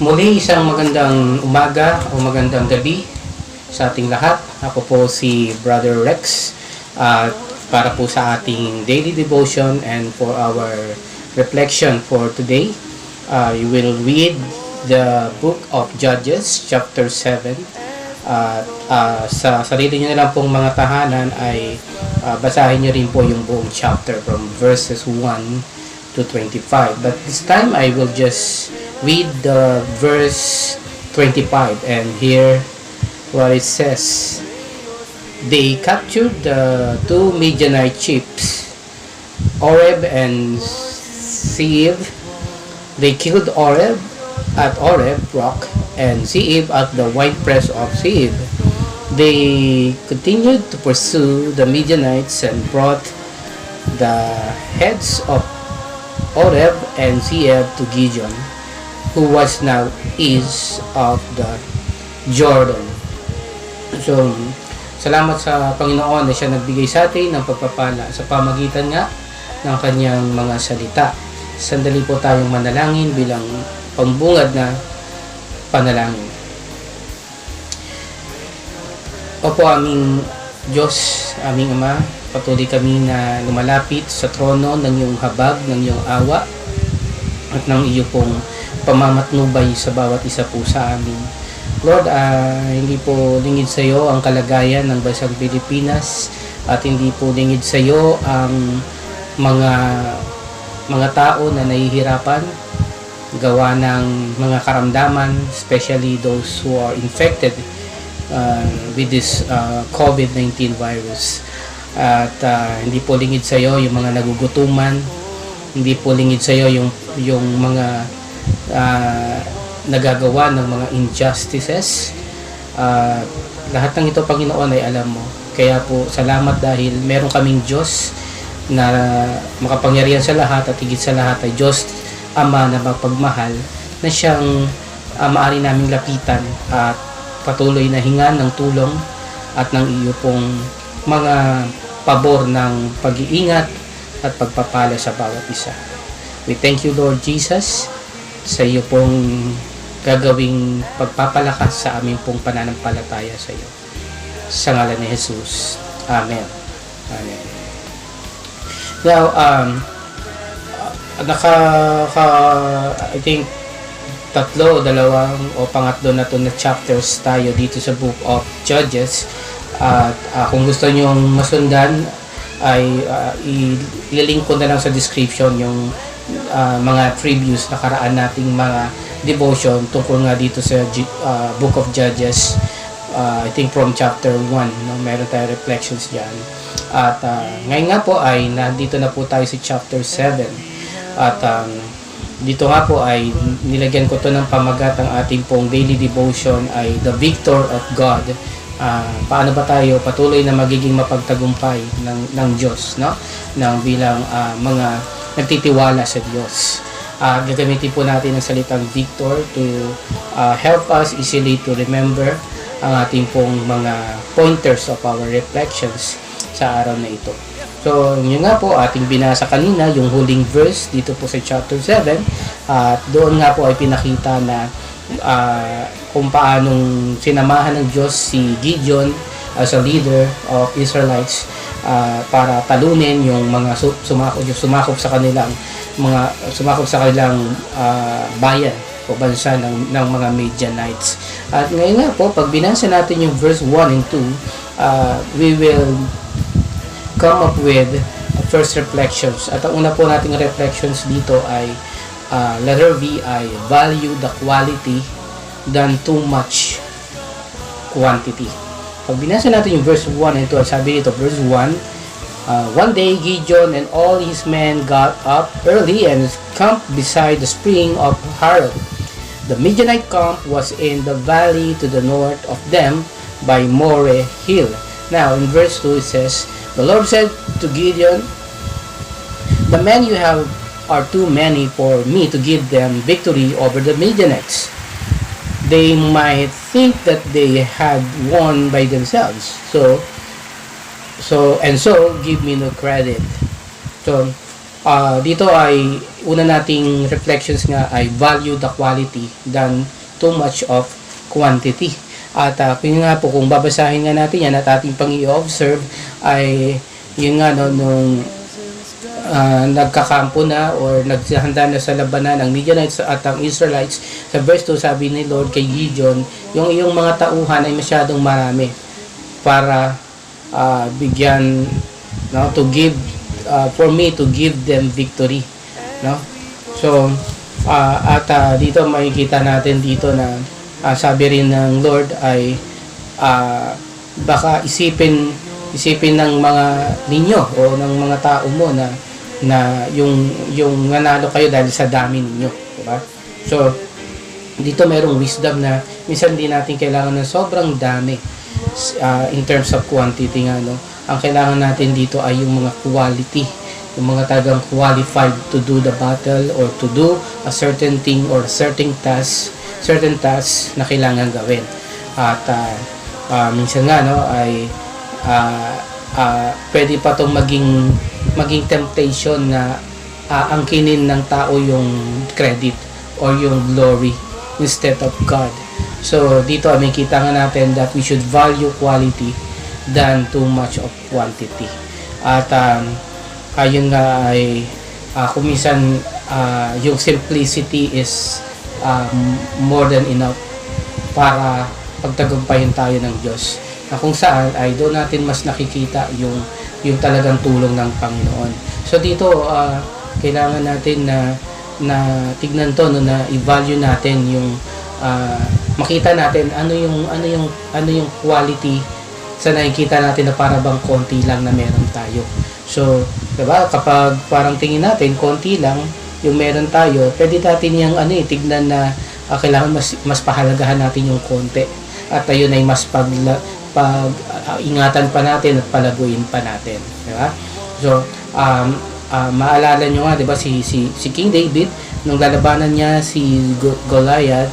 Muli isang magandang umaga o magandang gabi sa ating lahat. Ako po si Brother Rex para po sa ating daily devotion and for our reflection for today. You will read the book of Judges chapter 7. Sa sarili nyo na lang pong mga tahanan ay basahin nyo rin po yung buong chapter from verses 1 to 25. But this time I will just read the verse 25 and hear what it says. They captured the two Midianite chiefs, Oreb and Zeeb. They killed Oreb at Oreb rock and Zeeb at the winepress of Zeeb. They continued to pursue the Midianites and brought the heads of Oreb and Zeeb to Gideon, who was now east of the Jordan. So, salamat sa Panginoon na siya nagbigay sa atin ng pagpapala sa pamagitan nga ng kanyang mga salita. Sandali po tayong manalangin bilang pambungad na panalangin. Opo aming Diyos, aming Ama, patuloy kami na lumalapit sa trono ng iyong habag, ng iyong awa at ng iyong pong pamamatnubay sa bawat isa po sa amin. Lord, hindi po lingid sa iyo ang kalagayan ng bansang Pilipinas at hindi po lingid sa iyo ang mga tao na nahihirapan gawa ng mga karamdaman, especially those who are infected with this COVID-19 virus. At hindi po lingid sa iyo yung mga nagugutuman, hindi po lingid sa iyo yung mga nagagawa ng mga injustices. Lahat ng ito, Panginoon, ay alam mo. Kaya po, salamat dahil meron kaming Diyos na makapangyarihan sa lahat at higit sa lahat ay Diyos Ama na mapagmahal na siyang maaari naming lapitan at patuloy na hingan ng tulong at ng iyo pong mga pabor ng pag-iingat at pagpapala sa bawat isa. We thank you, Lord Jesus, sa iyo pong gagawing pagpapalakas sa aming pong pananampalataya sa iyo. Sa ngalan ni Jesus. Amen. Amen. Now, I think dalawang o pangatlo na to na chapters tayo dito sa book of Judges. At kung gusto nyo masundan ay ililink ko na lang sa description yung mga previous nakaraan nating mga devotion tungkol nga dito sa book of Judges. I think from chapter 1, no, meron tayong reflections dyan. At ngayon nga po ay nandito na po tayo sa chapter 7. At dito nga po ay nilagyan ko to ng pamagat ang ating pong daily devotion ay The Victor of God. Paano ba tayo patuloy na magiging mapagtagumpay ng Diyos, no? Bilang mga nagtitiwala sa Diyos. Gagamitin po natin ang salitang Victor to help us easily to remember ang ating pong mga pointers of our reflections sa araw na ito. So, yun nga po, ating binasa kanina, yung huling verse dito po sa chapter 7. At doon nga po ay pinakita na kung paanong sinamahan ng Diyos si Gideon as a leader of Israelites para talunin yung mga sumakop sa kanilang bayan o bansa ng mga Midianites. At ngayon nga po, pag binasa natin yung verse 1 and 2, we will come up with first reflections. At ang una po nating reflections dito ay letter V ay value the quality than too much quantity. Pag binasa natin yung verse 1 and 2, sabi dito, verse 1, one day Gideon and all his men got up early and camped beside the spring of Harod. The Midianite camp was in the valley to the north of them by Moreh Hill. Now, in verse 2 it says, the Lord said to Gideon, the men you have are too many for me to give them victory over the Midianites. They might think that they had won by themselves. So give me no credit. So, Dito ay una nating reflections nga ay value the quality than too much of quantity. At kung nga po, kung babasahin nga natin yan at ating pang i-observe ay yun nga no, nung nagkakampo na or naghahanda na sa labanan ang Midianites at ang Israelites, sa verse 2 sabi ni Lord kay Gideon, yung iyong mga tauhan ay masyadong marami para bigyan, no, to give for me to give them victory, no. So dito makikita natin dito na sabi rin ng Lord ay baka isipin ng mga ninyo o ng mga tao mo na yung nanalo kayo dahil sa dami ninyo, diba? So dito mayroong wisdom na minsan hindi natin kailangan ng sobrang dami in terms of quantity nga, no. Ang kailangan natin dito ay yung mga quality, yung mga talagang qualified to do the battle or to do a certain thing or certain task na kailangan gawin. At minsan nga, no, ay pwede pa itong maging temptation na angkinin ng tao yung credit or yung glory instead of God. So dito may kita nga natin that we should value quality than too much of quantity. At ayun nga ay kung minsan yung simplicity is more than enough para pagtagumpayin tayo ng Diyos, na kung saan ay doon natin mas nakikita yung talagang tulong ng Panginoon. So dito kailangan natin na tignan to, no, na i-value natin yung makita natin ano yung quality sa nakikita natin na para bang konti lang na meron tayo. So, diba, kapag parang tingin natin konti lang yung meron tayo, pwede natin yung tignan na kailangan mas pahalagahan natin yung konti. At ayun ay mas ingatan pa natin at palaguin pa natin, diba? So, maalala nyo nga, diba, si King David, nung lalabanan niya si Goliath,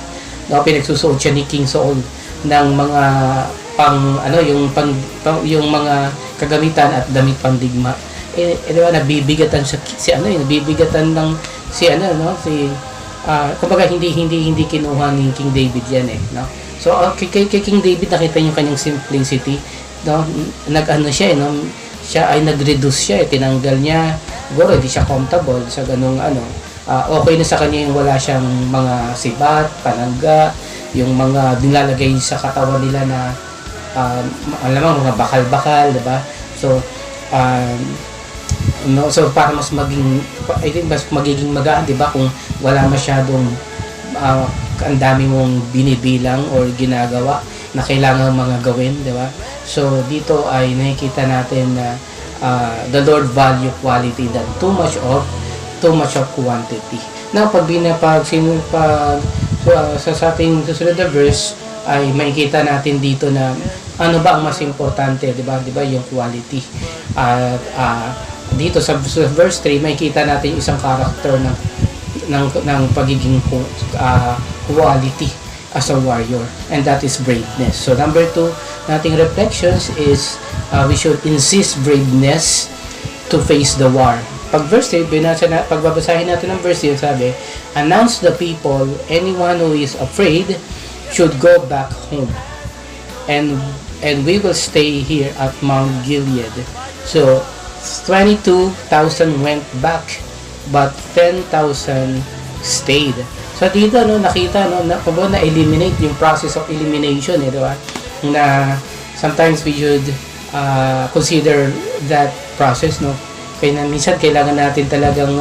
pinagsusuot siya ni King Saul ng mga yung mga kagamitan at damit pandigma. Diba, nabibigatan siya nabibigatan ng kumbaga hindi kinuha ni King David yan, no. So kay King David nakita niyo kanyang simplicity, no. Siya ay nag-reduce siya, tinanggal niya, siguro hindi siya comfortable sa ganung okay na sa kanya yung wala siyang mga sibat, panangga, yung mga nilalagay sa katawan nila na mga bakal-bakal, diba? So so para mas magiging magaan, diba, kung wala masyadong ang dami mong binibilang or ginagawa na kailangan mga gawin, diba? So dito ay nakikita natin na the Lord value quality than too much of quantity. Now sa ating susunod na verse ay makikita natin dito na ano ba ang mas importante, diba yung quality. Dito sa verse 3 makikita natin isang character ng pagiging quality as a warrior, and that is braveness. So number 2 nating reflections is we should insist braveness to face the war. Pag verse 3, pagbabasahin natin ng verse 3, sabi, announce the people, anyone who is afraid should go back home, and we will stay here at Mount Gilead. So 22,000 went back, but 10,000 stayed. So dito nakita na eliminate yung process of elimination, diba? Na sometimes we should consider that process, no? Kaya minsan kailangan natin talagang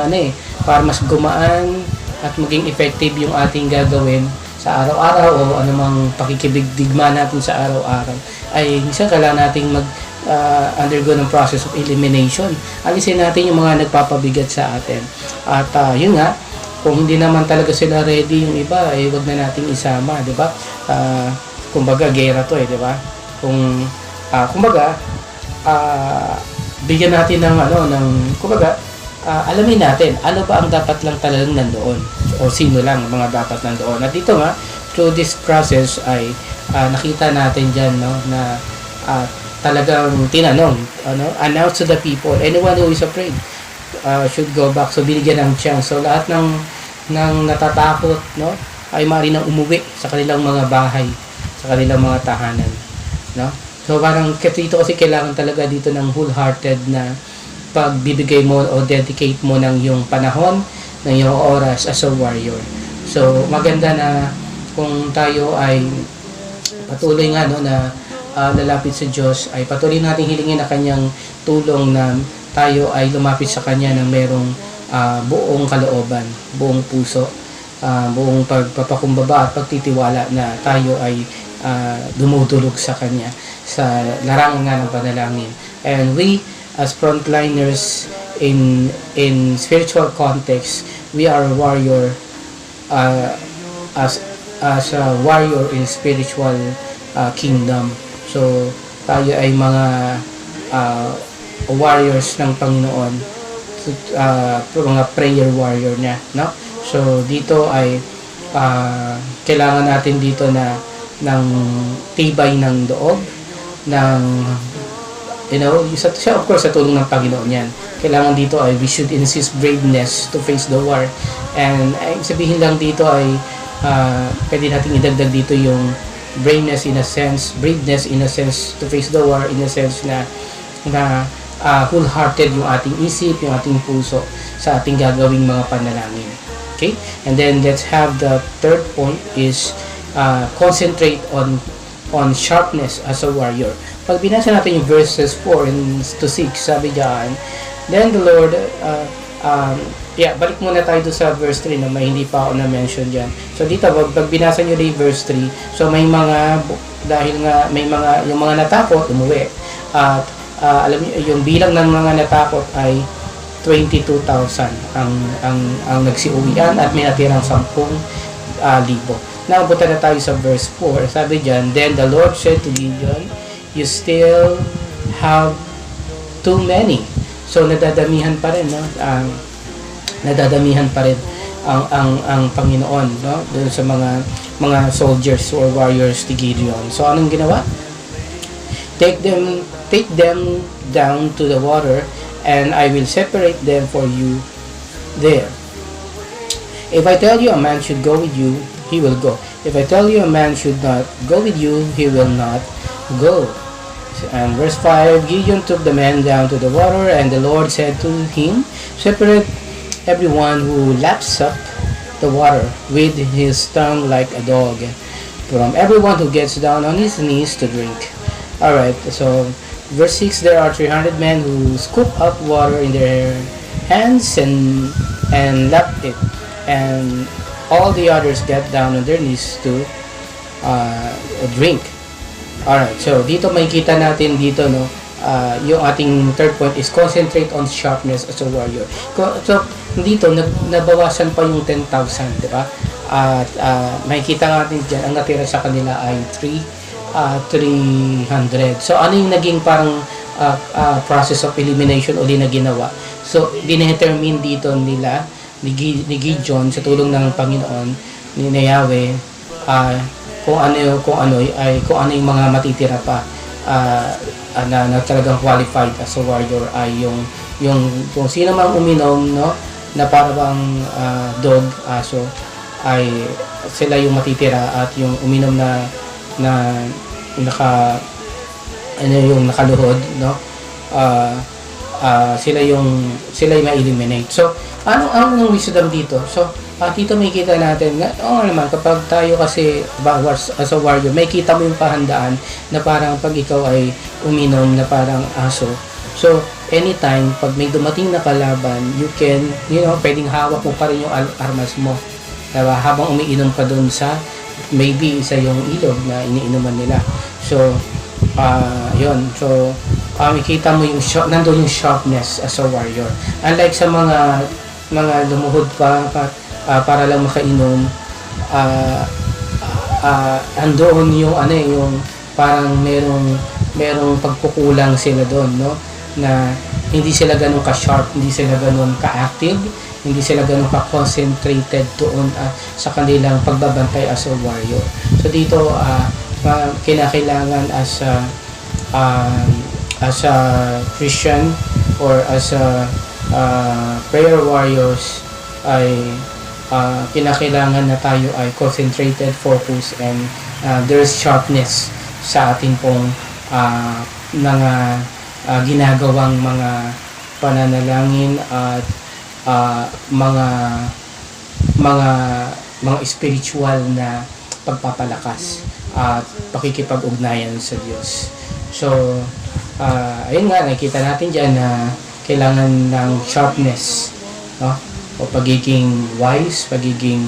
para mas gumaan at maging effective yung ating gagawin sa araw-araw o anumang pakikibigdigma natin sa araw-araw, ay minsan kailangan nating undergo ng process of elimination. Alisin natin yung mga nagpapabigat sa atin. At yun nga, kung hindi naman talaga sila ready yung iba, ay wag na nating isama, di ba? Kumbaga gera to, di ba? Bigyan natin ng alamin natin ano ba ang dapat lang talagang nandoon o sino lang mga dapat nandoon. At dito nga, through this process ay nakita natin dyan, no, na talagang tinanong, announce to the people, anyone who is afraid, should go back. So binigyan ng chance. So lahat ng natatakot, no, ay maaari nang umuwi sa kanilang mga bahay, sa kanilang mga tahanan, no. So parang dito kasi kailangan talaga dito ng wholehearted na pagbibigay mo o dedicate mo ng yung panahon, ng yung oras as a warrior. So maganda na kung tayo ay patuloy nga, no, na lalapit sa Diyos, ay patuloy nating hilingin na kanyang tulong na tayo ay lumapit sa kanya ng merong buong kalooban, buong puso, buong pagpapakumbaba at pagtitiwala na tayo ay dumudulog sa kanya sa larangan nga ng panalangin. And we as frontliners in spiritual context, we are a warrior, as a warrior in spiritual kingdom. So tayo ay mga warriors ng Panginoon, mga prayer warrior niya, no? So dito ay kailangan natin dito na ng tibay ng loob, ng of course sa tulong ng Panginoon yan. Kailangan dito ay we should insist braveness to face the war. And sabihin lang dito ay pwede natin idagdag dito yung braveness in a sense to face the war, in a sense na wholehearted yung ating isip, yung ating puso sa ating gagawing mga panalangin. Okay? And then let's have the third point is concentrate on sharpness as a warrior. Pag binasa natin yung verses 4 to 6, sabi diyan, then the Lord, balik muna tayo sa verse 3 na may hindi pa ako na-mention dyan. So dito, pag binasa nyo yung verse 3, so may mga, dahil nga may mga, yung mga natakot, umuwi. At alam niyo, yung bilang ng mga natakot ay 22,000 ang nagsiuwian at may natirang 10,000. Naabutan na tayo sa verse 4. Sabi dyan, then the Lord said to Gideon, you still have too many. So nadadamihan pa rin, no? Nadadamihan pa rin ang Panginoon, no? Doon sa mga soldiers or warriors ni Gideon. So anong ginawa? Take them down to the water, and I will separate them for you there. If I tell you a man should go with you, he will go. If I tell you a man should not go with you, he will not go. And verse 5, Gideon took the men down to the water, and the Lord said to him, separate everyone who laps up the water with his tongue like a dog, from everyone who gets down on his knees to drink. Alright, so verse 6, there are 300 men who scoop up water in their hands and lap it, and all the others get down on their knees to drink. Alright, so dito makikita natin dito, no, yung ating third point is concentrate on sharpness as a warrior. So dito nabawasan pa yung 10,000, di ba? At makikita natin diyan ang natira sa kanila ay 300. So ano yung naging parang process of elimination uli na ginawa? So dinetermine dito nila ni Gideon sa tulong ng Panginoon, ni Yahweh, kung ano yung mga matitira pa na talagang qualified as a warrior ay yung kung sino mang uminom, no, na para bang dog, aso, ay sila yung matitira, at yung uminom na yung nakaluhod, no, sila yung ma-eliminate. So anong wisdom dito? So dito may kita natin na naman kapag tayo kasi as a warrior, may kita mo yung pahandaan na parang pag ikaw ay uminom na parang aso. So anytime pag may dumating na kalaban, you can, pwedeng hawak mo pa rin yung armas mo, diba? Habang umiinom ka dun sa maybe isa yung ilog na iniinuman nila. So yun. So makikita mo yung nandun yung sharpness as a warrior. Unlike sa mga lumuhod pa para lang makainom, andoon yung yung parang merong pagkukulang sila doon, no, na hindi sila ganun ka-sharp, hindi sila ganun ka-active, hindi sila ganun ka-concentrated doon sa kanilang pagbabantay as a warrior. So dito kinakailangan as a Christian or as a prayer warriors ay kinakailangan na tayo ay concentrated, focus, and there's sharpness sa ating pong mga ginagawang mga pananalangin at mga spiritual na pagpapalakas at pakikipag-ugnayan sa Diyos. So, ayun nga, nakikita natin dyan na kailangan ng sharpness, no? O pagiging wise, pagiging,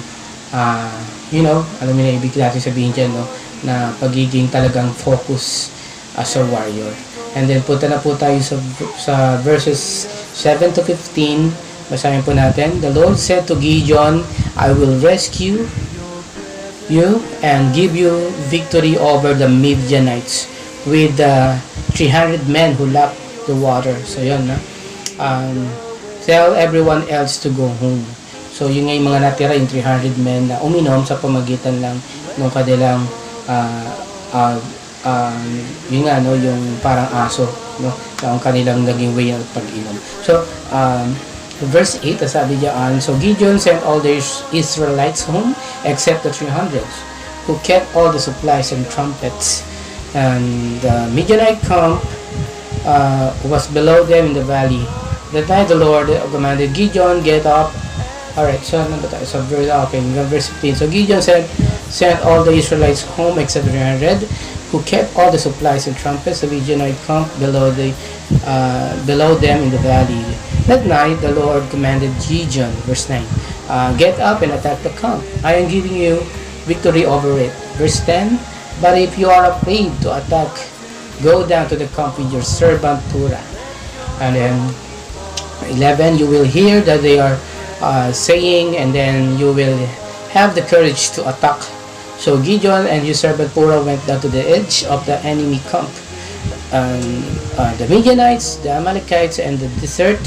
alam mo na ibig natin sabihin dyan, no? Na pagiging talagang focus as a warrior. And then, punta na po tayo sa verses 7 to 15. Basahin po natin. The Lord said to Gideon, I will rescue you and give you victory over the Midianites with 300 men who lapped the water. So yun, tell everyone else to go home. So yun nga yung mga natira, yung 300 men na uminom sa pamagitan lang ng kanilang yun nga, no, yung parang aso, no, ang kanilang naging way ng pag-inom. So verse 8, sabi diyan, so Gideon sent all the Israelites home except the 300 who kept all the supplies and trumpets. And the Midianite camp was below them in the valley. That night the Lord commanded Gideon, get up. Alright, so ano ba tayo? So verse 15. So Gideon sent all the Israelites home except 300 who kept all the supplies and trumpets. The Midianite camp below them in the valley. That night, the Lord commanded Gideon, verse 9, get up and attack the camp. I am giving you victory over it. Verse 10, but if you are afraid to attack, go down to the camp with your servant Purah. And then 11, you will hear that they are saying, and then you will have the courage to attack. So Gideon and his servant Purah went down to the edge of the enemy camp. The Midianites, the Amalekites, and the desert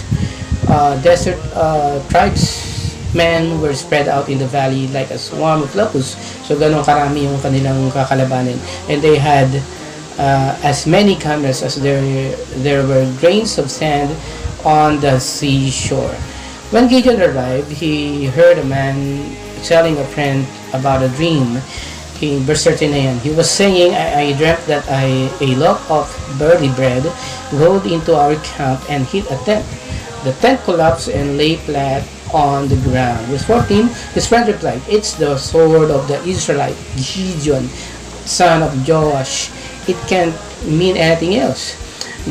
tribesmen were spread out in the valley like a swarm of locusts. So ganun karami yung kanilang kakalabanin. And they had as many camels as there were grains of sand on the seashore. When Gideon arrived, he heard a man telling a friend about a dream. Verse 39, he was saying, I dreamt that a loaf of barley bread rolled into our camp and hit a tent. The tent collapsed and lay flat on the ground. Verse 14, his friend replied, it's the sword of the Israelite Gideon, son of Joash. It can't mean anything else.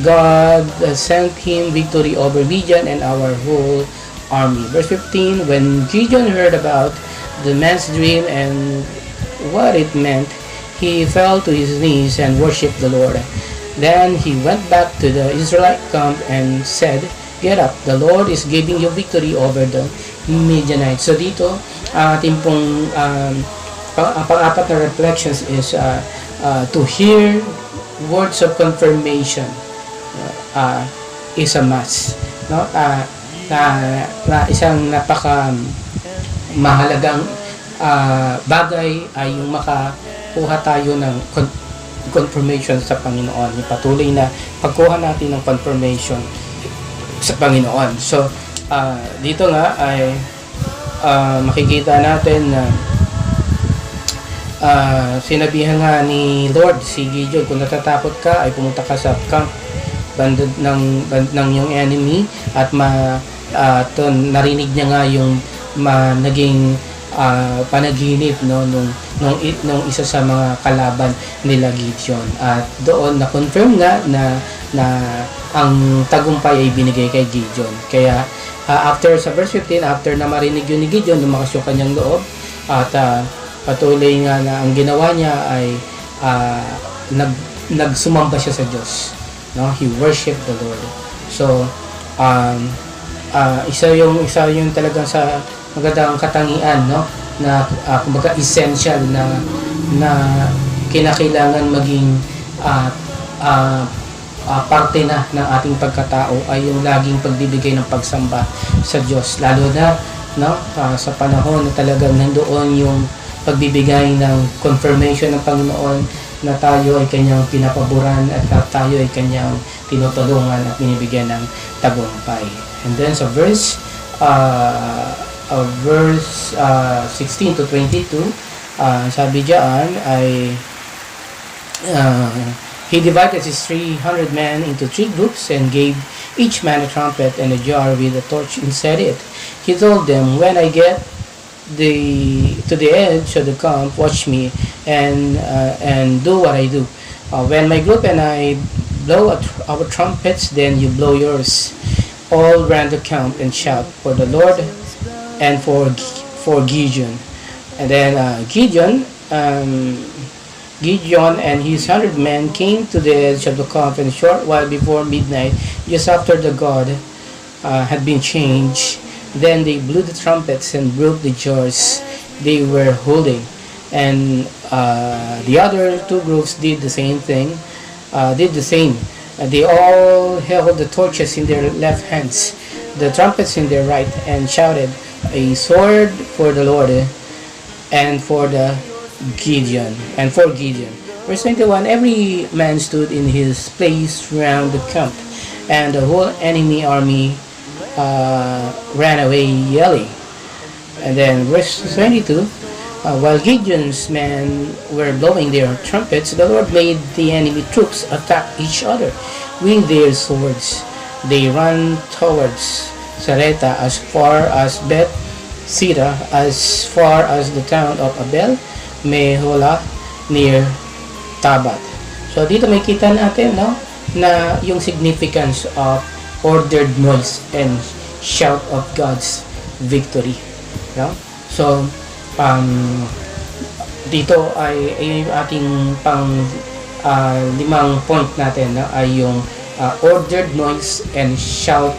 God sent him victory over Midian and our whole army. Verse 15, when Gideon heard about the man's dream and what it meant, he fell to his knees and worshipped the Lord. Then he went back to the Israelite camp and said, get up, the Lord is giving you victory over the Midianites. So dito, ating pong pang-apat na reflections is to hear words of confirmation is a must, no? Na isang napaka mahalagang bagay ay yung makakuha tayo ng confirmation sa Panginoon, yung patuloy na pagkuha natin ng confirmation sa Panginoon. So dito nga ay makikita natin na sinabihan nga ni Lord si Gideon, kung natatakot ka ay pumunta ka sa camp bandad ng yung enemy at narinig niya nga yung naging panaginip, no, nung isa sa mga kalaban nila Gideon, at doon na confirm nga na ang tagumpay ay binigay kay Gideon. Kaya after sa verse 15, after na marinig yun ni Gideon, lumakas yung kanyang loob at patuloy nga na ang ginawa niya ay nagsumamba siya sa Diyos, no? He worshiped the Lord. So isa yung talagang sa magandang katangian, no, na kumbaga essential na kinakailangan maging parte na ng ating pagkatao ay yung laging pagbibigay ng pagsamba sa Diyos, lalo na, no, sa panahon na talagang nandoon yung pagbibigay ng confirmation ng Panginoon na tayo ay kanyang pinapaboran at tayo ay kanyang tinutulungan at binibigyan ng tagumpay. And then sa verse 16 to 22, sabi diyan ay he divided his 300 men into 3 groups and gave each man a trumpet and a jar with a torch inside it. He told them, when I get to the edge of the camp, watch me and do what I do. When my group and I blow our trumpets, then you blow yours. All ran the camp and shout for the Lord and for Gideon. And then Gideon and his 100 men came to the edge of the camp, and a short while before midnight, just after the God had been changed. Then they blew the trumpets and broke the jars they were holding. And the other 2 groups did the same. They all held the torches in their left hands, the trumpets in their right, and shouted, a sword for the Lord and for Gideon. Verse 21, every man stood in his place round the camp, and the whole enemy army ran away yelling. And then verse 22, while Gideon's men were blowing their trumpets, the Lord made the enemy troops attack each other with their swords. They ran towards Sarepta as far as Beth Sida, as far as the town of Abel Meholah near Tabat. So dito may kita natin, no, na yung significance of ordered noise and shout of God's victory, no? So dito ay yung ating pang 5 point natin, no, ay yung ordered noise and shout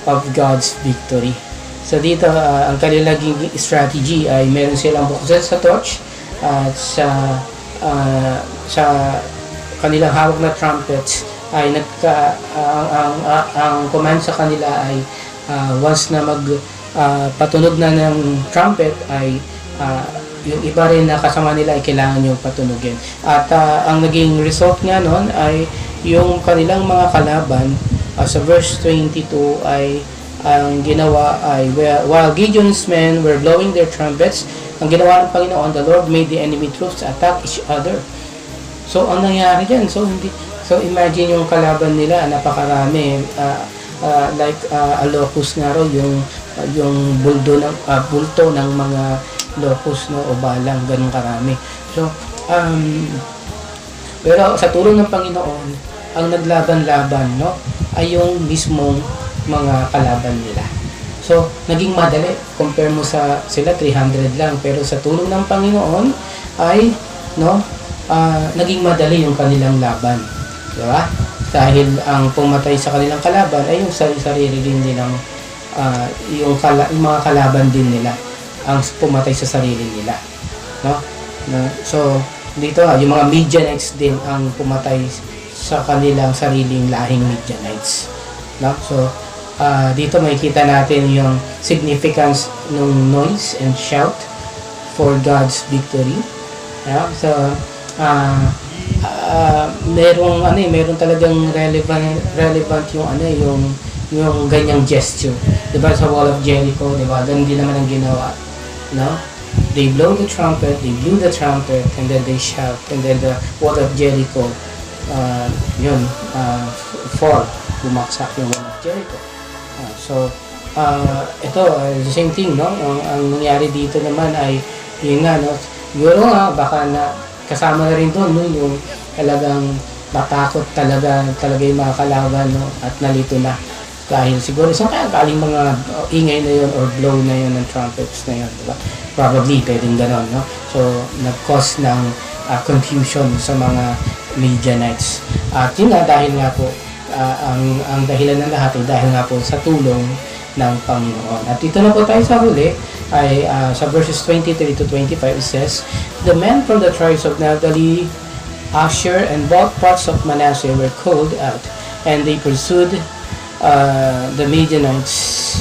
of God's victory. So dito ang kanilang strategy ay meron silang buksan sa torch at sa kanilang hawak na trumpets ay ang command sa kanila ay once na patunog na ng trumpet ay yung iba rin na kasama nila ay kailangan yung patunugin. At ang naging result nga nun ay yung kanilang mga kalaban sa verse 22 ay ang ginawa ay while Gideon's men were blowing their trumpets, ang ginawa ng Panginoon, the Lord made the enemy troops attack each other. So ang nangyari diyan, so imagine yung kalaban nila, napakarami, like a locust nga raw, yung bulto ng mga locust, no, o balang, ganun karami. So pero sa tulong ng Panginoon, ang naglaban-laban, no, ay yung mismong mga kalaban nila. So naging madali compare mo sa sila 300 lang, pero sa tulong ng Panginoon ay naging madali yung kanilang laban, di ba? Dahil ang pumatay sa kanilang kalaban ay yung sarili din nilang yung mga kalaban din nila ang pumatay sa sarili nila, no? So dito yung mga Midianites din ang pumatay sa kanilang sariling lahing Midianites, no? So dito makikita natin yung significance ng noise and shout for God's victory. Yeah? So meron talagang relevant yung ganyang gesture. 'Di ba sa Wall of Jericho, 'di ba? Ganun din naman ang ginawa, no? They blow the trumpet, they blew the trumpet, and then they shout, and then the Wall of Jericho fall, bumaksak yung Wall of Jericho. Ito the same thing, no? Ang nangyari dito naman ay yun nga, no? Siguro nga baka na kasama na rin doon, no, yung talagang matakot talaga yung mga kalaban, no, at nalito na dahil siguro kaya galing mga ingay na yun or blow na yun ng trumpets na yun, diba? Probably pwedeng ganon, no? So nag-cause ng confusion sa mga Midianites. At yun nga, dahil nga po ang dahilan ng lahat ay dahil nga po sa tulong ng Panginoon. At dito na po tayo sa huli ay sa verses 23 to 25 it says, the men from the tribes of Naphtali, Asher, and both parts of Manasseh were called out, and they pursued the Midianites.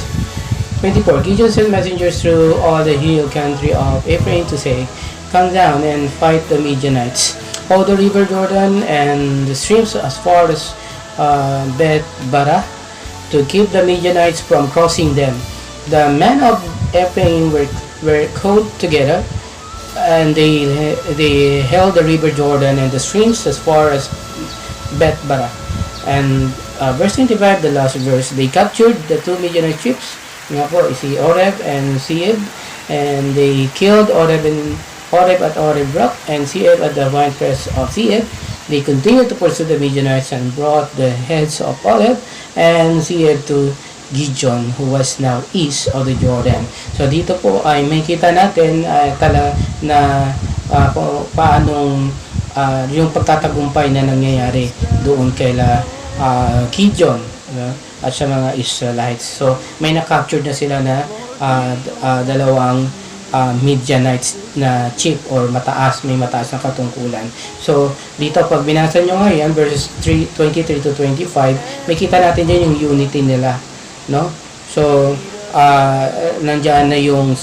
24. Gideon sent messengers through all the hill country of Ephraim to say, come down and fight the Midianites. All the river Jordan and the streams as far as Beth Barah, to keep the Midianites from crossing them. The men of Ephraim were caught together, and they held the river Jordan and the streams as far as Beth-bara. And verse 25, the last verse, they captured the two Midianite ships, nga po, si Oreb and Seeb, and they killed Oreb at Oreb Rock and Seeb at the winepress of Seeb. They continued to pursue the Midianites and brought the heads of Oreb and Seeb to Gideon, who was now east of the Jordan. So dito po ay makita natin na paanong yung pagtatagumpay na nangyayari doon kaila Gideon at sa mga Israelites. So may na-captured na sila na dalawang Midianites na chief or may mataas na katungkulan. So dito pag binasa nyo ngayon verses 23 to 25, may kita natin dyan yung unity nila, no? So nandiyan na yung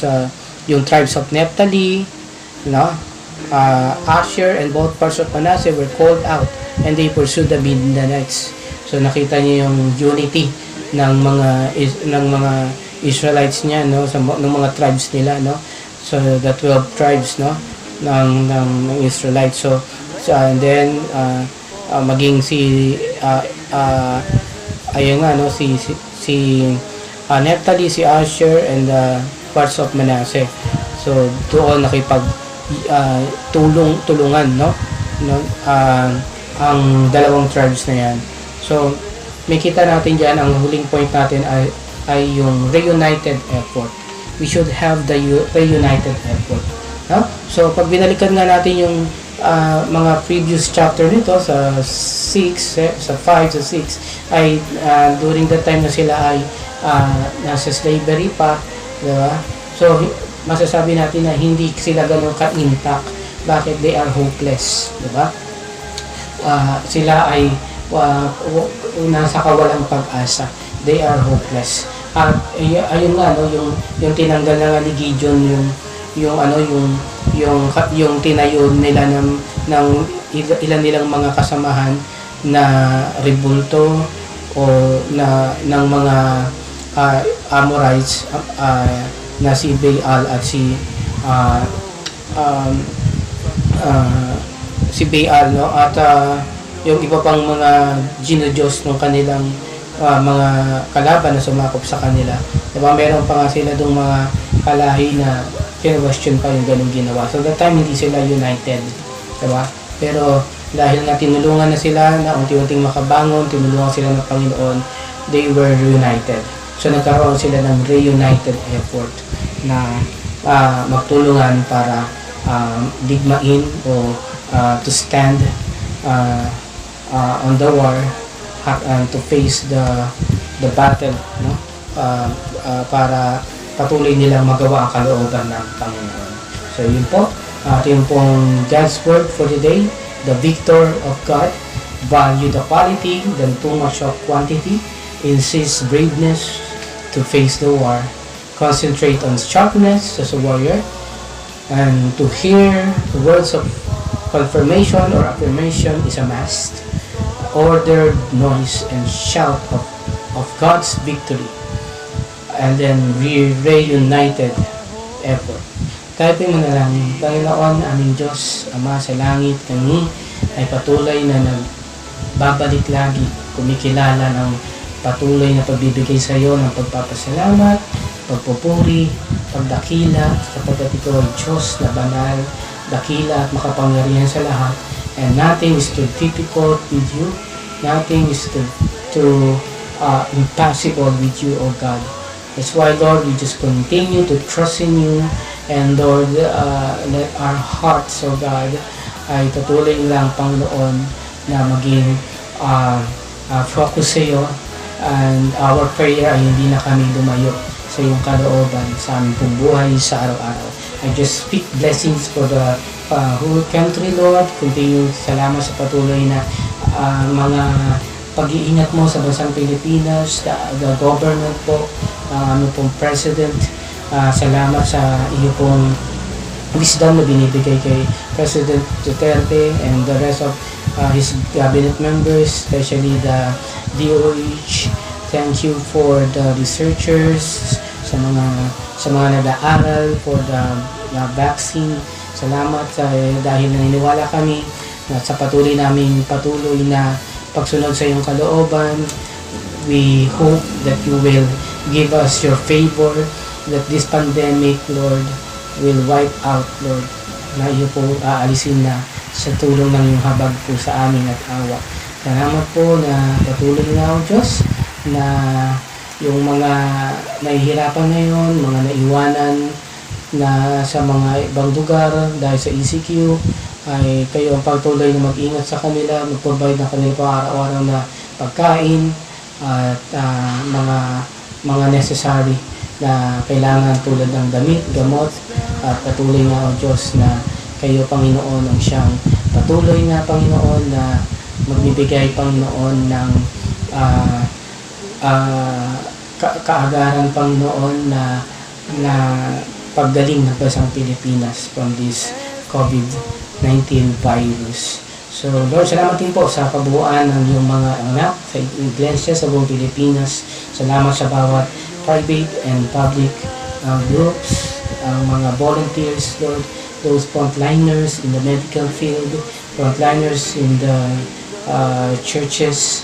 tribes of Naphtali, no? Asher and both parts of Manasseh were called out and they pursued the Midianites. So nakita niyo yung unity ng mga Israelites niya, no, ng mga tribes nila, no. So the 12 tribes, no, ng Israelites. So and then maging ayun nga, no, si Naphtali, si Asher and parts of Manasseh. So doon nakipag tulungan, no, ang dalawang tribes na yan. So may kita natin diyan, ang huling point natin ay yung reunited effort. We should have the reunited effort, no? So pag binalikan nga natin yung mga previous chapter nito sa 5 sa 6 ay during the time na sila ay nasa slavery pa, di ba? So masasabi natin na hindi sila gano'n ka-intact. Bakit? They are hopeless, di ba? Sila ay nasa kawalang pag-asa. They are hopeless. At ayun nga, no, yung tinanggal na nga ni Gideon yung tinayo nila ng ilan nilang mga kasamahan na rebulto o ng mga Amorites, na si Baal at si Baal, no, at yung iba pang mga ginodiyos ng kanilang mga kalaban na sumakop sa kanila. Diba, meron pa nga sila dong mga kalahi na kinwestiyon pa yung ganung ginawa. So that time hindi sila united, diba? Pero dahil nga tinulungan na sila na unti-unting makabangon, tinulungan sila ng Panginoon, they were reunited. So nagkaroon sila ng reunited effort na magtulungan para digmain o to stand on the war and to face the battle, no? Para patuloy nilang magawa ang kalooban ng Panginoon. So yun po, yun pong God's word for today. The victor of God value the quality than too much of quantity, insist braveness to face the war, concentrate on sharpness as a warrior, and to hear the words of confirmation or affirmation is a must. Ordered noise and shout of God's victory, and then reunited effort. Typing mo na lang, Panginoon, aming Diyos, Ama sa langit, kami ay patuloy na nagbabalik lagi, kumikilala ng patuloy na pagbibigay sa iyo ng pagpapasalamat, pagpupuri, pagdakila, sapagkat ikaw ay Diyos na banal, dakila at makapangyarihan sa lahat. And nothing is too difficult with you. Nothing is too impossible with you, O God. That's why, Lord, we just continue to trust in you. And Lord, let our hearts, O God, ay patuloy lang, Panginoon, na maging focus sa iyo. And our prayer ay hindi na kami lumayo sa iyong kalooban sa aming pong buhay sa araw-araw. I just speak blessings for the whole country, Lord. Continue, salamat sa patuloy na mga pag-iingat mo sa bansang Pilipinas, the government po, ano pong president. Salamat sa iyo pong wisdom na binibigay kay President Duterte and the rest of his cabinet members, especially the DOH, Thank you for the researchers, sa mga nag-aaral for the vaccine. Salamat dahil naniniwala kami na sa patuloy na pagsunod sa iyong kalooban. We hope that you will give us your favor, that this pandemic, Lord, will wipe out, Lord, na iyo po aalisin na sa tulong ng iyong habag po sa amin at awa. Salamat po na patuloy na, O Diyos, na yung mga nahihirapan ngayon, mga naiwanan na sa mga ibang lugar dahil sa ECQ, ay kayo ang patuloy na mag-ingat sa kanila, mag-provide ng kanila pang-araw-araw na pagkain at mga necessary na kailangan tulad ng damit, gamot, at patuloy na, O Diyos, na kayo, Panginoon, ang siyang patuloy na Panginoon na magbibigay, Panginoon, ng kaagaran, Panginoon, na paggaling ng bansang Pilipinas from this COVID-19 virus. So, Lord, salamat din po sa kabuuan ng iyong mga anak sa iglesia sa buong Pilipinas. Salamat sa bawat private and public groups, mga volunteers, Lord, those frontliners in the medical field, frontliners in the churches,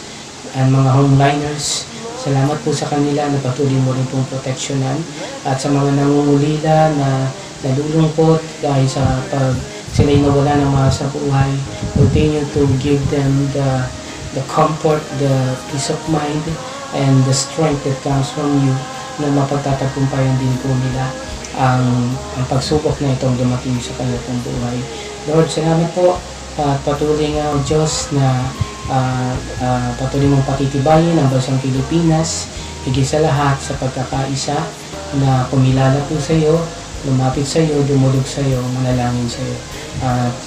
and mga homeliners. Salamat po sa kanila na patuloy mo rin pong proteksyonan, at sa mga nangungulila na nalulungkot dahil sa sila'y nawala ng mga sa buhay. Continue to give them the comfort, the peace of mind, and the strength that comes from you, na mapagtatagumpayan din po nila ang pagsubok na itong dumating sa kanilang buhay. Lord, salamat po at patuloy nga, O Diyos, na patuloy mong patitibayin ang bansang Pilipinas, higit sa lahat sa pagkakaisa, na kumilala po sa iyo, lumapit sa iyo, dumulog sa iyo, manalangin sa iyo,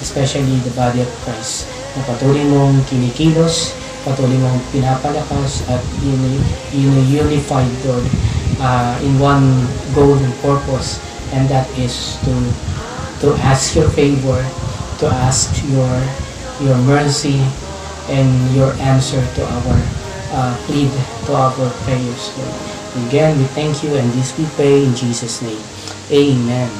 especially the body of Christ, na patuloy mong kinikilos, patuloy mong pinapalakas, at unified, Lord, in one goal and purpose, and that is to ask your favor, to ask your mercy and your answer to our plead, to our prayers, Lord. Again, we thank you, and this we pray in Jesus' name. Amen.